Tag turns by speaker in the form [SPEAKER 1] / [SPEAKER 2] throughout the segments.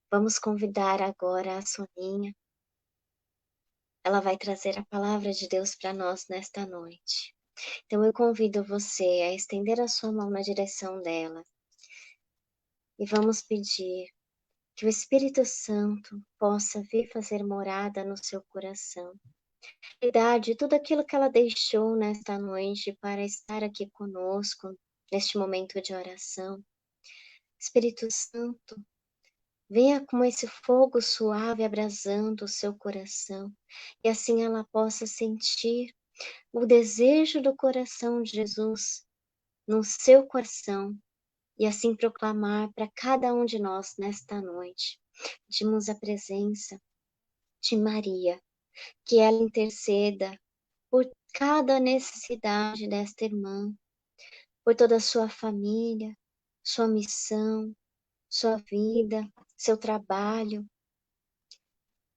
[SPEAKER 1] Vamos convidar agora a Soninha. Ela vai trazer a palavra de Deus para nós nesta noite. Então eu convido você a estender a sua mão na direção dela e vamos pedir que o Espírito Santo possa vir fazer morada no seu coração. E dar de tudo aquilo que ela deixou nesta noite para estar aqui conosco neste momento de oração. Espírito Santo, venha como esse fogo suave abrasando o seu coração, e assim ela possa sentir o desejo do coração de Jesus no seu coração, e assim proclamar para cada um de nós nesta noite. Pedimos a presença de Maria, que ela interceda por cada necessidade desta irmã, por toda a sua família, sua missão, sua vida, seu trabalho.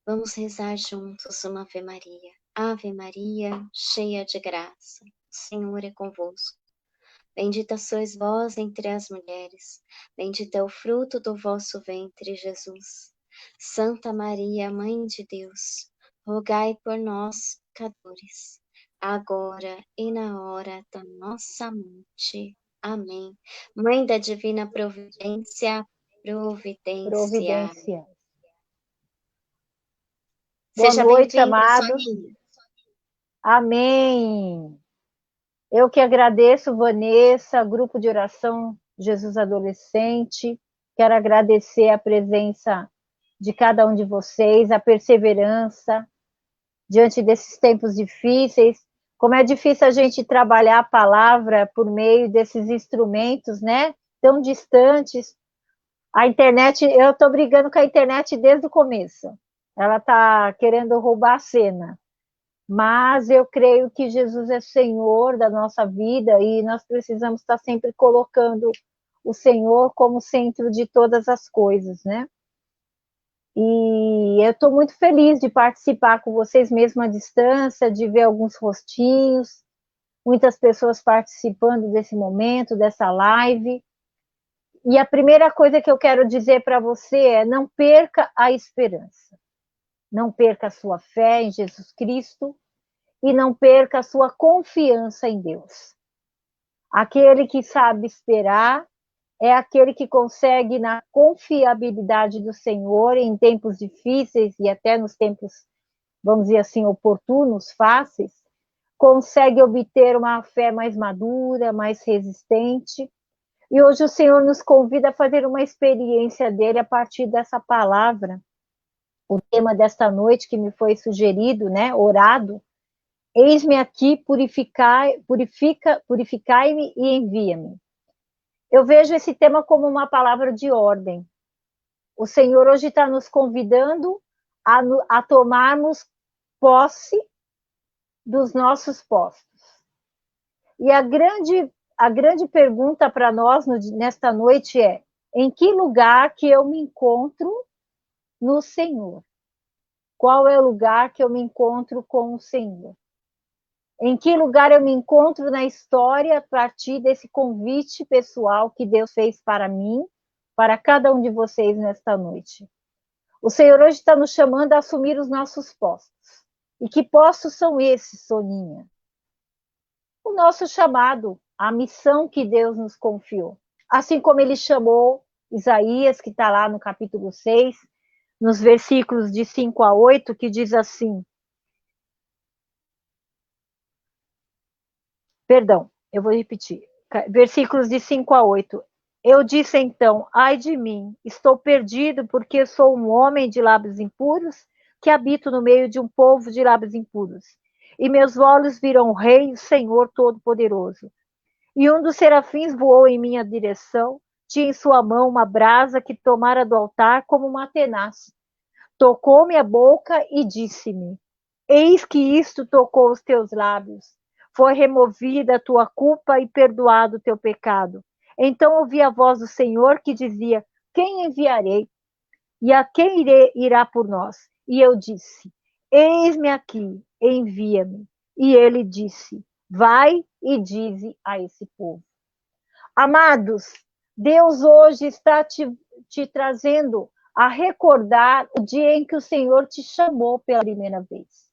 [SPEAKER 1] Vamos rezar juntos uma Ave Maria. Ave Maria, cheia de graça, o Senhor é convosco. Bendita sois vós entre as mulheres, bendito é o fruto do vosso ventre, Jesus. Santa Maria, Mãe de Deus, rogai por nós, pecadores, agora e na hora da nossa morte. Amém. Mãe da Divina Providência, providenciai.
[SPEAKER 2] Providência. Boa
[SPEAKER 1] Seja
[SPEAKER 2] noite,
[SPEAKER 1] bem-vinda,
[SPEAKER 2] amados.
[SPEAKER 1] Soninha.
[SPEAKER 2] Amém. Eu que agradeço, Vanessa, grupo de oração Jesus Adolescente. Quero agradecer a presença de cada um de vocês, a perseverança diante desses tempos difíceis. Como é difícil a gente trabalhar a palavra por meio desses instrumentos, né? Tão distantes. A internet, eu estou brigando com a internet desde o começo. Ela está querendo roubar a cena. Mas eu creio que Jesus é Senhor da nossa vida e nós precisamos estar sempre colocando o Senhor como centro de todas as coisas, né? E eu estou muito feliz de participar com vocês mesmo à distância, de ver alguns rostinhos, muitas pessoas participando desse momento, dessa live. E a primeira coisa que eu quero dizer para você é: não perca a esperança, não perca a sua fé em Jesus Cristo e não perca a sua confiança em Deus. Aquele que sabe esperar é aquele que consegue, na confiabilidade do Senhor, em tempos difíceis e até nos tempos, vamos dizer assim, oportunos, fáceis, consegue obter uma fé mais madura, mais resistente. E hoje o Senhor nos convida a fazer uma experiência dele a partir dessa palavra. O tema desta noite que me foi sugerido, né, orado: eis-me aqui, purificai-me e envia-me. Eu vejo esse tema como uma palavra de ordem. O Senhor hoje está nos convidando a tomarmos posse dos nossos postos. E a grande pergunta para nós nesta noite é: em que lugar que eu me encontro no Senhor? Qual é o lugar que eu me encontro com o Senhor? Em que lugar eu me encontro na história a partir desse convite pessoal que Deus fez para mim, para cada um de vocês nesta noite? O Senhor hoje está nos chamando a assumir os nossos postos. E que postos são esses, Soninha? O nosso chamado, a missão que Deus nos confiou. Assim como ele chamou Isaías, que está lá no capítulo 6, nos versículos de 5 a 8, que diz assim... Perdão, eu vou repetir. Versículos de 5 a 8. Eu disse então: ai de mim, estou perdido, porque sou um homem de lábios impuros, que habito no meio de um povo de lábios impuros. E meus olhos viram o Rei, o Senhor Todo-Poderoso. E um dos serafins voou em minha direção, tinha em sua mão uma brasa que tomara do altar como uma tenaz. Tocou-me a boca e disse-me: eis que isto tocou os teus lábios. Foi removida a tua culpa e perdoado o teu pecado. Então ouvi a voz do Senhor que dizia: quem enviarei? E a quem irá por nós? E eu disse: eis-me aqui, envia-me. E ele disse: vai e dize a esse povo. Amados, Deus hoje está te trazendo a recordar o dia em que o Senhor te chamou pela primeira vez.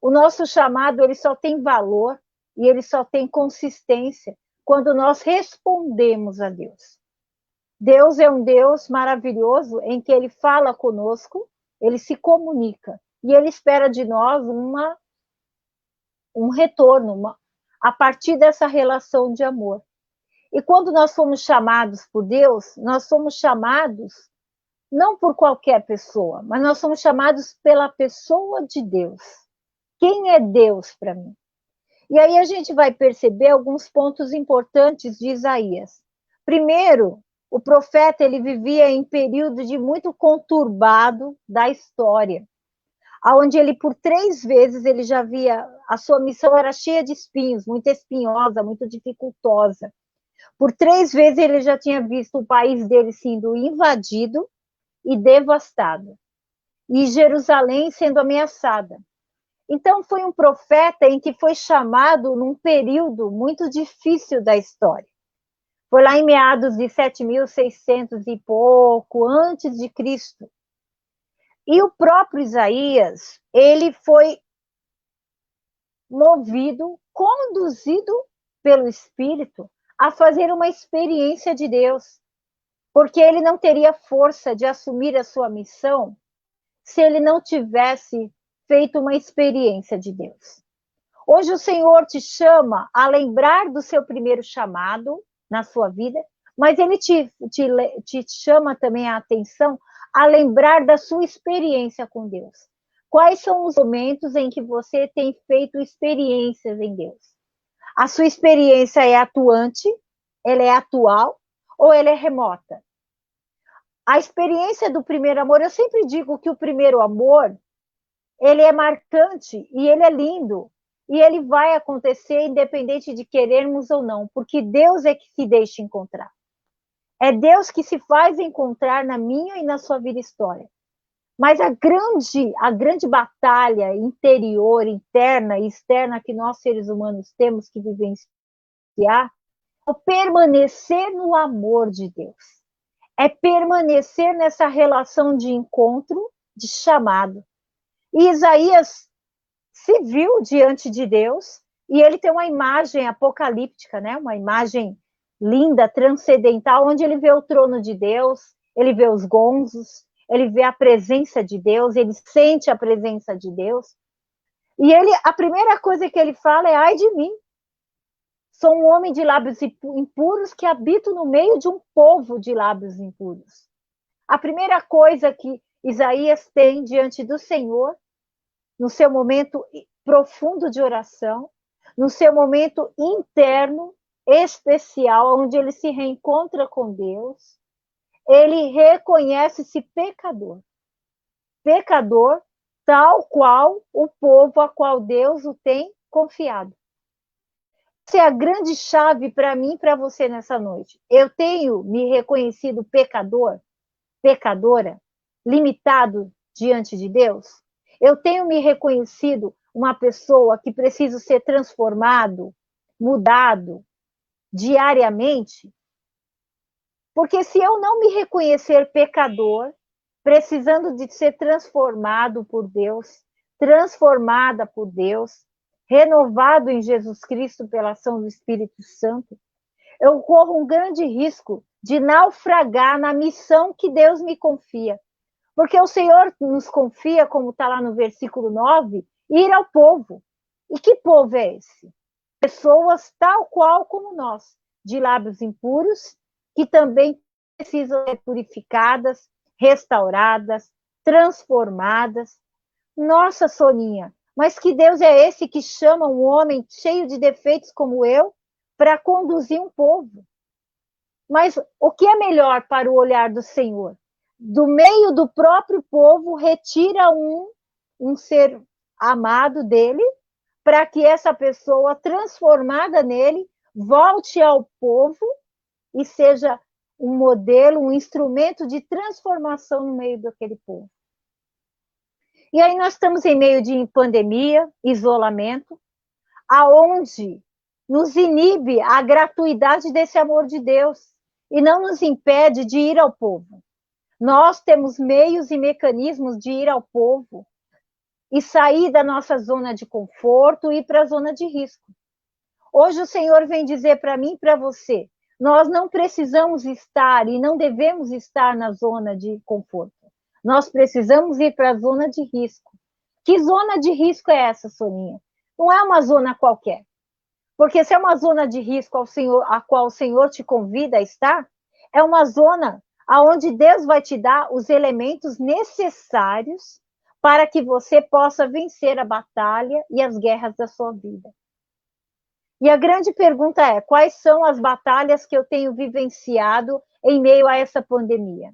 [SPEAKER 2] O nosso chamado, ele só tem valor e ele só tem consistência quando nós respondemos a Deus. Deus é um Deus maravilhoso em que ele fala conosco, ele se comunica e ele espera de nós um retorno a partir dessa relação de amor. E quando nós somos chamados por Deus, nós somos chamados não por qualquer pessoa, mas nós somos chamados pela pessoa de Deus. Quem é Deus para mim? E aí a gente vai perceber alguns pontos importantes de Isaías. Primeiro, o profeta ele vivia em período de muito conturbado da história, onde ele por 3 vezes ele já via a sua missão era cheia de espinhos, muito espinhosa, muito dificultosa. Por 3 vezes ele já tinha visto o país dele sendo invadido e devastado, e Jerusalém sendo ameaçada. Então foi um profeta em que foi chamado num período muito difícil da história. Foi lá em meados de 7.600 e pouco antes de Cristo. E o próprio Isaías, ele foi movido, conduzido pelo Espírito a fazer uma experiência de Deus, porque ele não teria força de assumir a sua missão se ele não tivesse feito uma experiência de Deus. Hoje o Senhor te chama a lembrar do seu primeiro chamado na sua vida, mas ele te chama também a atenção a lembrar da sua experiência com Deus. Quais são os momentos em que você tem feito experiências em Deus? A sua experiência é atuante, ela é atual ou ela é remota? A experiência do primeiro amor, eu sempre digo que o primeiro amor, ele é marcante e ele é lindo. E ele vai acontecer independente de querermos ou não, porque Deus é que se deixa encontrar. É Deus que se faz encontrar na minha e na sua vida história. Mas a grande batalha interior, interna e externa que nós seres humanos temos que vivenciar é permanecer no amor de Deus. É permanecer nessa relação de encontro, de chamado. E Isaías se viu diante de Deus e ele tem uma imagem apocalíptica, né? Uma imagem linda, transcendental, onde ele vê o trono de Deus, ele vê os gonzos, ele vê a presença de Deus, ele sente a presença de Deus. E a primeira coisa que ele fala é: ai de mim, sou um homem de lábios impuros que habito no meio de um povo de lábios impuros. A primeira coisa que Isaías tem diante do Senhor, no seu momento profundo de oração, no seu momento interno, especial, onde ele se reencontra com Deus, ele reconhece-se pecador. Pecador, tal qual o povo a qual Deus o tem confiado. Essa é a grande chave para mim e para você nessa noite. Eu tenho me reconhecido pecador, pecadora, limitado diante de Deus? Eu tenho me reconhecido uma pessoa que precisa ser transformado, mudado diariamente? Porque se eu não me reconhecer pecador, precisando de ser transformado por Deus, transformada por Deus, renovado em Jesus Cristo pela ação do Espírito Santo, eu corro um grande risco de naufragar na missão que Deus me confia. Porque o Senhor nos confia, como está lá no versículo 9, ir ao povo. E que povo é esse? Pessoas tal qual como nós, de lábios impuros, que também precisam ser purificadas, restauradas, transformadas. Nossa, Soninha, mas que Deus é esse que chama um homem cheio de defeitos como eu para conduzir um povo? Mas o que é melhor para o olhar do Senhor? Do meio do próprio povo, retira um ser amado dele, para que essa pessoa transformada nele volte ao povo e seja um modelo, um instrumento de transformação no meio daquele povo. E aí nós estamos em meio de pandemia, isolamento, aonde nos inibe a gratuidade desse amor de Deus e não nos impede de ir ao povo. Nós temos meios e mecanismos de ir ao povo e sair da nossa zona de conforto e ir para a zona de risco. Hoje o Senhor vem dizer para mim e para você, nós não precisamos estar e não devemos estar na zona de conforto. Nós precisamos ir para a zona de risco. Que zona de risco é essa, Soninha? Não é uma zona qualquer. Porque se é uma zona de risco a qual o Senhor te convida a estar, é uma zona aonde Deus vai te dar os elementos necessários para que você possa vencer a batalha e as guerras da sua vida. E a grande pergunta é: quais são as batalhas que eu tenho vivenciado em meio a essa pandemia?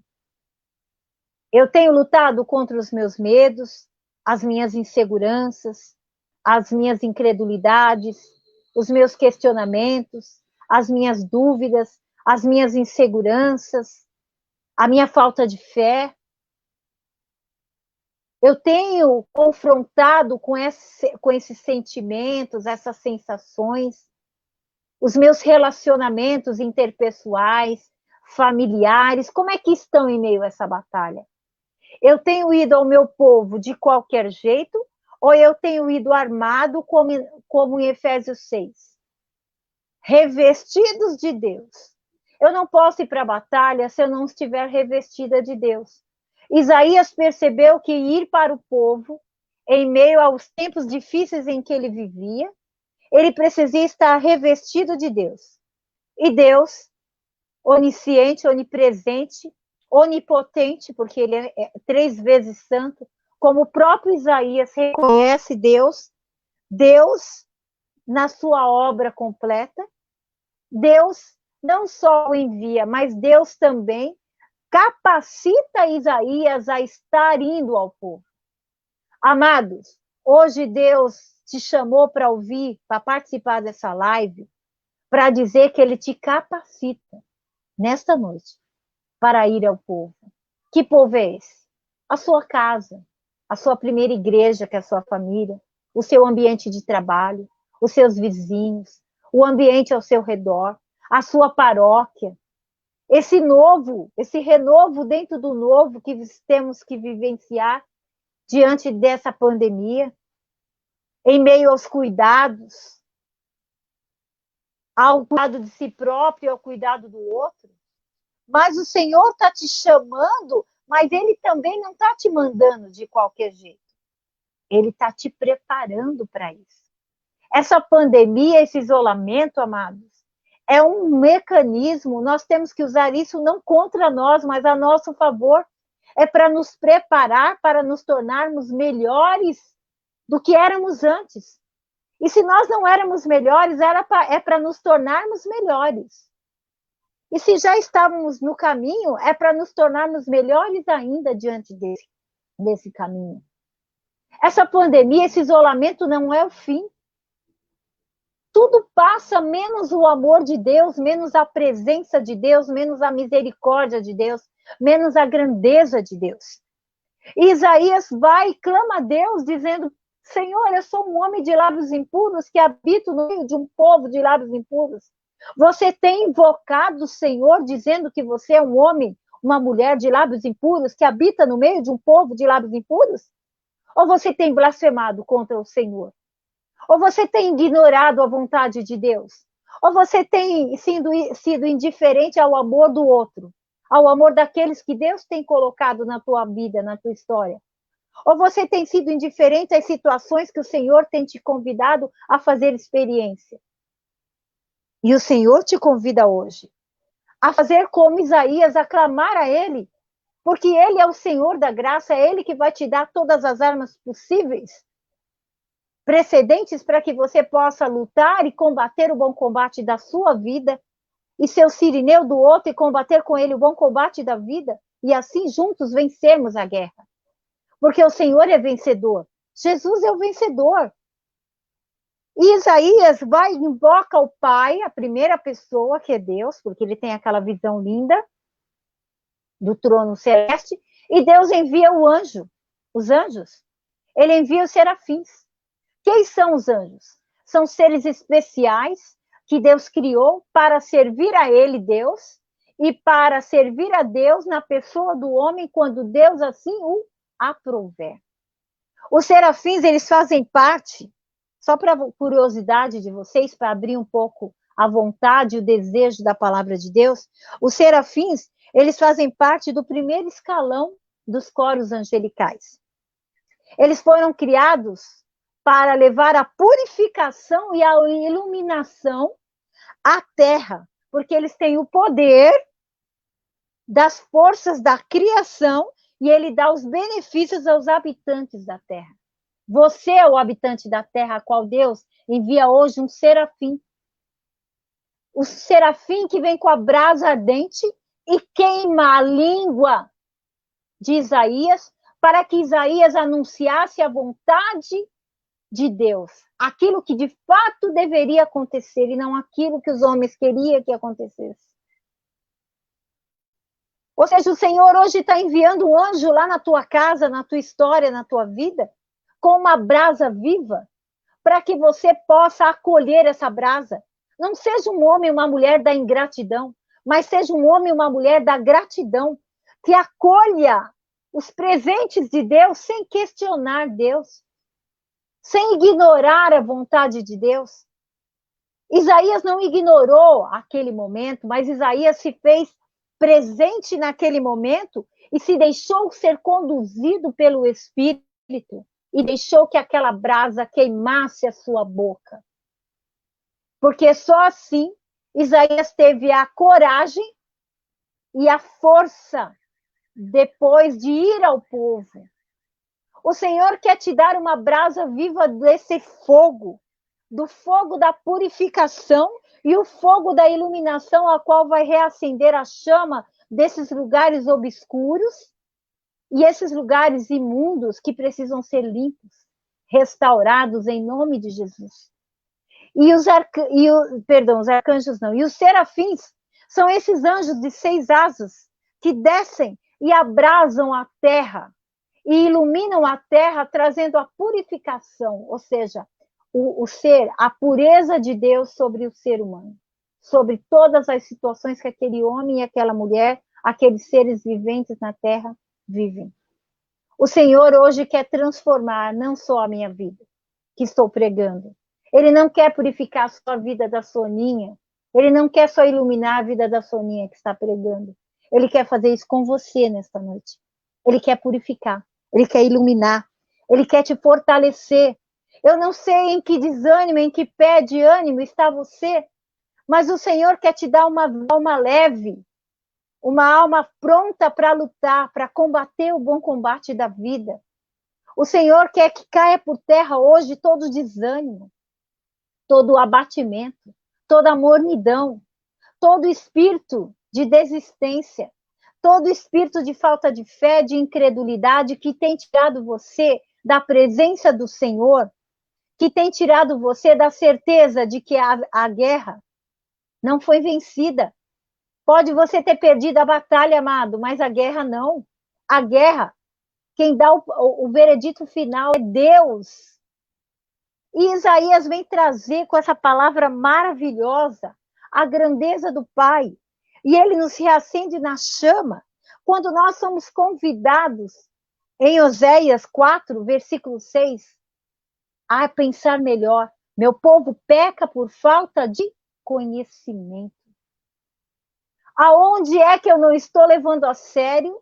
[SPEAKER 2] Eu tenho lutado contra os meus medos, as minhas inseguranças, as minhas incredulidades, os meus questionamentos, as minhas dúvidas, as minhas inseguranças, a minha falta de fé. Eu tenho confrontado com esses sentimentos, essas sensações, os meus relacionamentos interpessoais, familiares, como é que estão em meio a essa batalha? Eu tenho ido ao meu povo de qualquer jeito, ou eu tenho ido armado como em Efésios 6? Revestidos de Deus. Eu não posso ir para a batalha se eu não estiver revestida de Deus. Isaías percebeu que ir para o povo, em meio aos tempos difíceis em que ele vivia, ele precisaria estar revestido de Deus. E Deus, onisciente, onipresente, onipotente, porque ele é 3 vezes santo, como o próprio Isaías reconhece Deus na sua obra completa, Deus não só o envia, mas Deus também capacita Isaías a estar indo ao povo. Amados, hoje Deus te chamou para ouvir, para participar dessa live, para dizer que ele te capacita nesta noite para ir ao povo. Que povo é esse? A sua casa, a sua primeira igreja, que é a sua família, o seu ambiente de trabalho, os seus vizinhos, o ambiente ao seu redor, a sua paróquia. Esse renovo dentro do novo que temos que vivenciar diante dessa pandemia, em meio aos cuidados, ao cuidado de si próprio e ao cuidado do outro. Mas o Senhor está te chamando, mas Ele também não está te mandando de qualquer jeito. Ele está te preparando para isso. Essa pandemia, esse isolamento, amados, é um mecanismo, nós temos que usar isso não contra nós, mas a nosso favor. É para nos preparar, para nos tornarmos melhores do que éramos antes. E se nós não éramos melhores, é para nos tornarmos melhores. E se já estávamos no caminho, é para nos tornarmos melhores ainda diante desse caminho. Essa pandemia, esse isolamento não é o fim. Tudo passa menos o amor de Deus, menos a presença de Deus, menos a misericórdia de Deus, menos a grandeza de Deus. E Isaías vai e clama a Deus, dizendo: Senhor, eu sou um homem de lábios impuros que habito no meio de um povo de lábios impuros. Você tem invocado o Senhor dizendo que você é um homem, uma mulher de lábios impuros que habita no meio de um povo de lábios impuros? Ou você tem blasfemado contra o Senhor? Ou você tem ignorado a vontade de Deus? Ou você tem sido indiferente ao amor do outro? Ao amor daqueles que Deus tem colocado na tua vida, na tua história? Ou você tem sido indiferente às situações que o Senhor tem te convidado a fazer experiência? E o Senhor te convida hoje a fazer como Isaías, a clamar a Ele, porque Ele é o Senhor da graça, é Ele que vai te dar todas as armas possíveis, precedentes para que você possa lutar e combater o bom combate da sua vida, e ser o sirineu do outro e combater com ele o bom combate da vida, e assim juntos vencermos a guerra. Porque o Senhor é vencedor. Jesus é o vencedor. E Isaías vai e invoca o Pai, a primeira pessoa, que é Deus, porque ele tem aquela visão linda do trono celeste, e Deus envia o anjo, os anjos. Ele envia os serafins. Quem são os anjos? São seres especiais que Deus criou para servir a ele, Deus, e para servir a Deus na pessoa do homem, quando Deus assim o aprouver. Os serafins, eles fazem parte, só para curiosidade de vocês, para abrir um pouco a vontade e o desejo da palavra de Deus, os serafins, eles fazem parte do primeiro escalão dos coros angelicais. Eles foram criados para levar a purificação e a iluminação à terra, porque eles têm o poder das forças da criação e ele dá os benefícios aos habitantes da terra. Você é o habitante da terra, a qual Deus envia hoje um serafim. O serafim que vem com a brasa ardente e queima a língua de Isaías, para que Isaías anunciasse a vontade de Deus, aquilo que de fato deveria acontecer e não aquilo que os homens queriam que acontecesse. Ou seja, o Senhor hoje está enviando um anjo lá na tua casa, na tua história, na tua vida, com uma brasa viva, para que você possa acolher essa brasa. Não seja um homem ou uma mulher da ingratidão, mas seja um homem ou uma mulher da gratidão, que acolha os presentes de Deus sem questionar Deus, sem ignorar a vontade de Deus. Isaías não ignorou aquele momento, mas Isaías se fez presente naquele momento e se deixou ser conduzido pelo Espírito e deixou que aquela brasa queimasse a sua boca. Porque só assim Isaías teve a coragem e a força depois de ir ao povo. O Senhor quer te dar uma brasa viva desse fogo, do fogo da purificação e o fogo da iluminação, a qual vai reacender a chama desses lugares obscuros e esses lugares imundos que precisam ser limpos, restaurados em nome de Jesus. E os arcanjos não, e os serafins são esses anjos de 6 asas que descem e abrasam a terra e iluminam a terra, trazendo a purificação, ou seja, o ser, a pureza de Deus sobre o ser humano, sobre todas as situações que aquele homem e aquela mulher, aqueles seres viventes na terra vivem. O Senhor hoje quer transformar não só a minha vida, que estou pregando. Ele não quer purificar só a vida da Soninha, ele não quer só iluminar a vida da Soninha que está pregando. Ele quer fazer isso com você nesta noite. Ele quer purificar, ele quer iluminar, ele quer te fortalecer. Eu não sei em que desânimo, em que pé de ânimo está você, mas o Senhor quer te dar uma alma leve, uma alma pronta para lutar, para combater o bom combate da vida. O Senhor quer que caia por terra hoje todo o desânimo, todo o abatimento, toda a mornidão, todo o espírito de desistência, todo o espírito de falta de fé, de incredulidade que tem tirado você da presença do Senhor, que tem tirado você da certeza de que a guerra não foi vencida. Pode você ter perdido a batalha, amado, mas a guerra não. A guerra, quem dá o veredito final é Deus. E Isaías vem trazer com essa palavra maravilhosa a grandeza do Pai. E ele nos reacende na chama quando nós somos convidados em Oséias 4, versículo 6, a pensar melhor. Meu povo peca por falta de conhecimento. Aonde é que eu não estou levando a sério,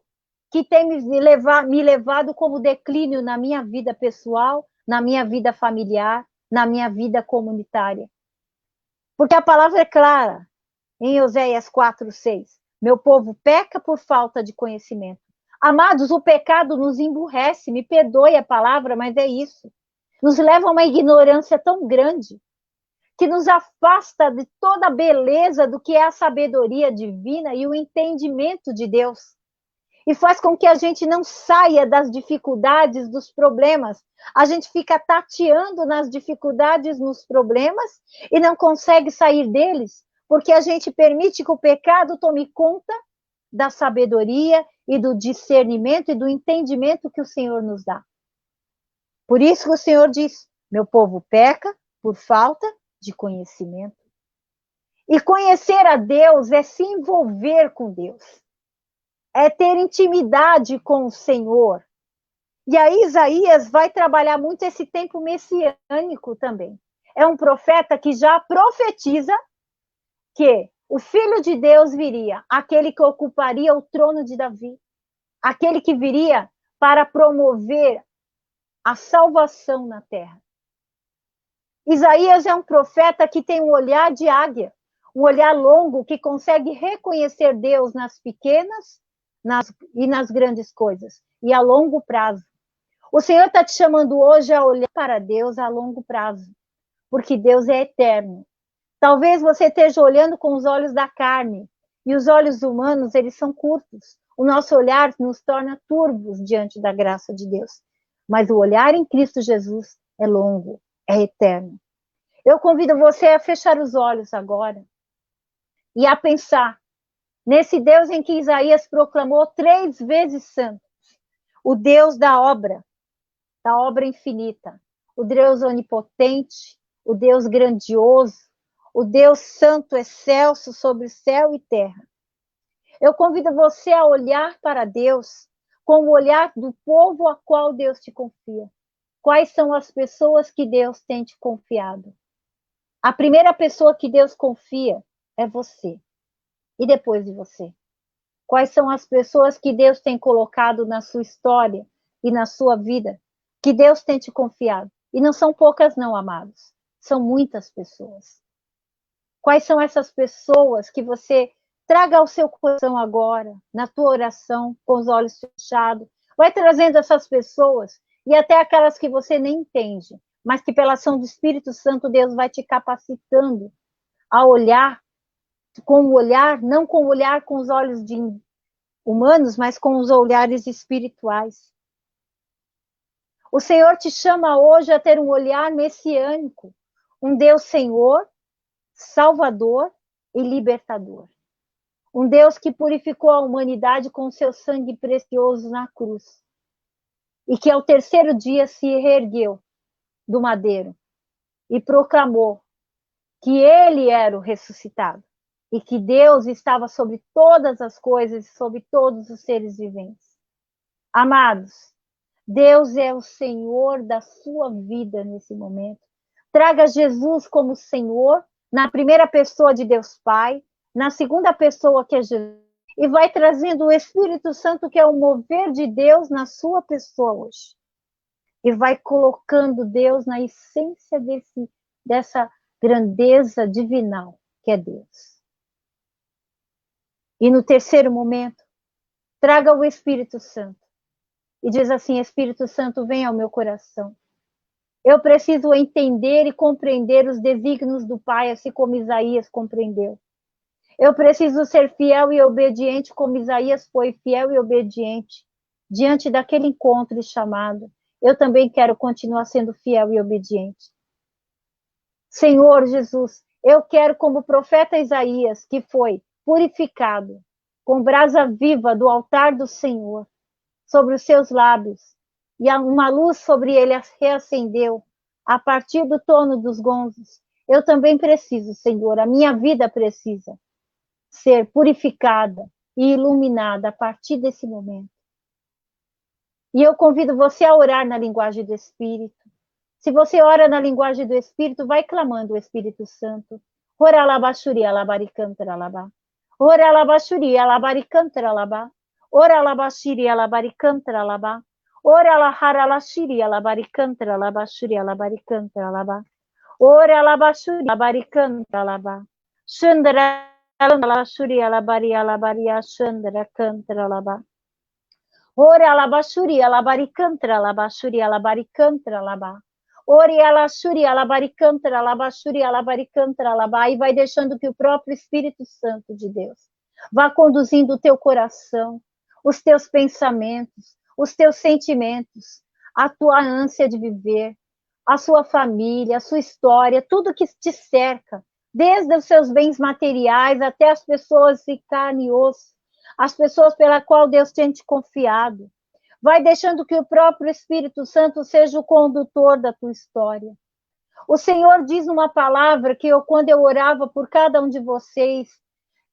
[SPEAKER 2] que tem me levado como declínio na minha vida pessoal, na minha vida familiar, na minha vida comunitária? Porque a palavra é clara, em Oséias 4, 6. Meu povo peca por falta de conhecimento. Amados, o pecado nos emburrece, me perdoe a palavra, mas é isso. Nos leva a uma ignorância tão grande, que nos afasta de toda a beleza do que é a sabedoria divina e o entendimento de Deus. E faz com que a gente não saia das dificuldades, dos problemas. A gente fica tateando nas dificuldades, nos problemas, e não consegue sair deles, porque a gente permite que o pecado tome conta da sabedoria e do discernimento e do entendimento que o Senhor nos dá. Por isso que o Senhor diz, meu povo peca por falta de conhecimento. E conhecer a Deus é se envolver com Deus, é ter intimidade com o Senhor. E aí Isaías vai trabalhar muito esse tempo messiânico também. É um profeta que já profetiza que o Filho de Deus viria, aquele que ocuparia o trono de Davi, aquele que viria para promover a salvação na terra. Isaías é um profeta que tem um olhar de águia, um olhar longo que consegue reconhecer Deus nas pequenas e nas grandes coisas, e a longo prazo. O Senhor está te chamando hoje a olhar para Deus a longo prazo, porque Deus é eterno. Talvez você esteja olhando com os olhos da carne, e os olhos humanos, eles são curtos. O nosso olhar nos torna turvos diante da graça de Deus. Mas o olhar em Cristo Jesus é longo, é eterno. Eu convido você a fechar os olhos agora e a pensar nesse Deus em que Isaías proclamou 3 vezes santo, o Deus da obra infinita, o Deus onipotente, o Deus grandioso, o Deus santo excelso sobre céu e terra. Eu convido você a olhar para Deus com o olhar do povo a qual Deus te confia. Quais são as pessoas que Deus tem te confiado? A primeira pessoa que Deus confia é você. E depois de você? Quais são as pessoas que Deus tem colocado na sua história e na sua vida, que Deus tem te confiado? E não são poucas não, amados. São muitas pessoas. Quais são essas pessoas que você traga ao seu coração agora, na tua oração, com os olhos fechados? Vai trazendo essas pessoas e até aquelas que você nem entende, mas que pela ação do Espírito Santo Deus vai te capacitando a olhar com o olhar, não com o olhar com os olhos de humanos, mas com os olhares espirituais. O Senhor te chama hoje a ter um olhar messiânico, um Deus Senhor, Salvador e libertador. Um Deus que purificou a humanidade com seu sangue precioso na cruz. E que ao terceiro dia se reergueu do madeiro e proclamou que ele era o ressuscitado e que Deus estava sobre todas as coisas e sobre todos os seres viventes. Amados, Deus é o Senhor da sua vida nesse momento. Traga Jesus como Senhor, na primeira pessoa de Deus Pai, na segunda pessoa que é Jesus, e vai trazendo o Espírito Santo, que é o mover de Deus na sua pessoa hoje. E vai colocando Deus na essência dessa grandeza divinal que é Deus. E no terceiro momento, traga o Espírito Santo. E diz assim: Espírito Santo, vem ao meu coração. Eu preciso entender e compreender os desígnios do Pai, assim como Isaías compreendeu. Eu preciso ser fiel e obediente, como Isaías foi fiel e obediente, diante daquele encontro e chamado. Eu também quero continuar sendo fiel e obediente. Senhor Jesus, eu quero, como o profeta Isaías, que foi purificado, com brasa viva do altar do Senhor, sobre os seus lábios, e uma luz sobre ele reacendeu, a partir do tono dos gonzos. Eu também preciso, Senhor, a minha vida precisa ser purificada e iluminada a partir desse momento. E eu convido você a orar na linguagem do Espírito. Se você ora na linguagem do Espírito, vai clamando o Espírito Santo. Ora labachuri alabaricantara labá. Ora labachuri alabaricantara labá. Ora labachiri alabaricantara labá. Ora laharalashiri alabaricantara labachuri alabaricantara labá. Ora labachuri alabaricantara labá. Chandra alabachuri alabari alabaria chandra cantara labá. Ora alabachuri alabaricantra alabachuri alabaricantra alabá. Ore alachuri alabaricantra alabachuri alabaricantra alabá. E vai deixando que o próprio Espírito Santo de Deus vá conduzindo o teu coração, os teus pensamentos, os teus sentimentos, a tua ânsia de viver, a sua família, a sua história, tudo que te cerca, desde os seus bens materiais até as pessoas de carne e osso, as pessoas pela qual Deus tem te confiado. Vai deixando que o próprio Espírito Santo seja o condutor da tua história. O Senhor diz uma palavra que quando eu orava por cada um de vocês,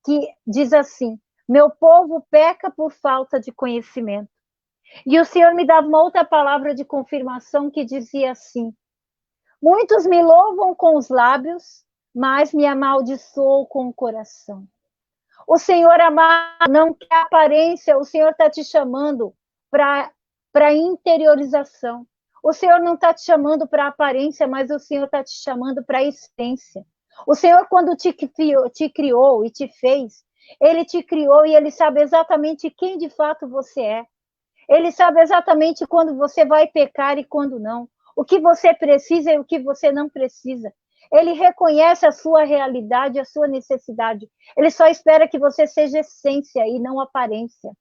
[SPEAKER 2] que diz assim: meu povo peca por falta de conhecimento. E o Senhor me dava uma outra palavra de confirmação que dizia assim: muitos me louvam com os lábios, mas me amaldiçoam com o coração. O Senhor amado não quer aparência, o Senhor está te chamando para interiorização. O Senhor não está te chamando para aparência, mas o Senhor está te chamando para essência. O Senhor, quando te criou e te fez, Ele te criou e Ele sabe exatamente quem de fato você é. Ele sabe exatamente quando você vai pecar e quando não. O que você precisa e o que você não precisa. Ele reconhece a sua realidade, a sua necessidade. Ele só espera que você seja essência e não aparência.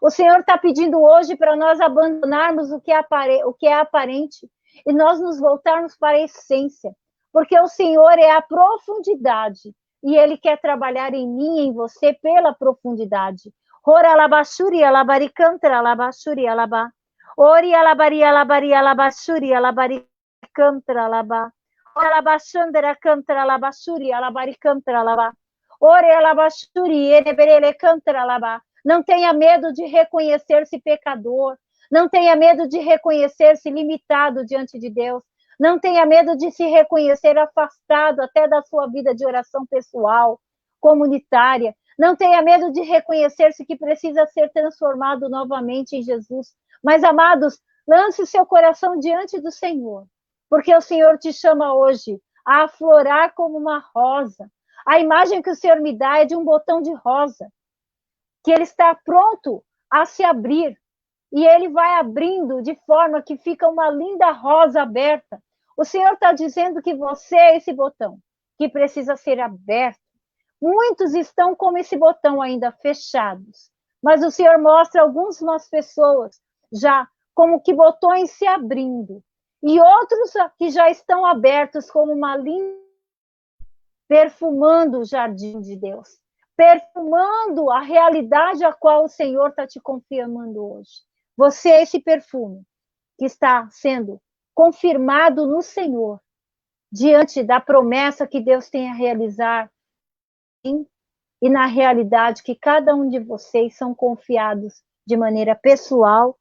[SPEAKER 2] O Senhor está pedindo hoje para nós abandonarmos o que é aparente e nós nos voltarmos para a essência. Porque o Senhor é a profundidade e Ele quer trabalhar em mim e em você pela profundidade. Ora alabashuri alabaricantra alabashuri alaba. Ori alabari alabari alabashuri alabaricantra alaba. Ora alabashandra cantra alabashuri alabaricantra alaba. Ore alabashuri ereberele cantra alaba. Não tenha medo de reconhecer-se pecador. Não tenha medo de reconhecer-se limitado diante de Deus. Não tenha medo de se reconhecer afastado até da sua vida de oração pessoal, comunitária. Não tenha medo de reconhecer-se que precisa ser transformado novamente em Jesus. Mas, amados, lance seu coração diante do Senhor, porque o Senhor te chama hoje a aflorar como uma rosa. A imagem que o Senhor me dá é de um botão de rosa, que ele está pronto a se abrir, e ele vai abrindo de forma que fica uma linda rosa aberta. O Senhor está dizendo que você é esse botão, que precisa ser aberto. Muitos estão como esse botão ainda fechados, mas o Senhor mostra algumas pessoas já como que botões se abrindo, e outros que já estão abertos como uma linda, perfumando o jardim de Deus, perfumando a realidade a qual o Senhor está te confirmando hoje. Você é esse perfume que está sendo confirmado no Senhor, diante da promessa que Deus tem a realizar e na realidade que cada um de vocês são confiados de maneira pessoal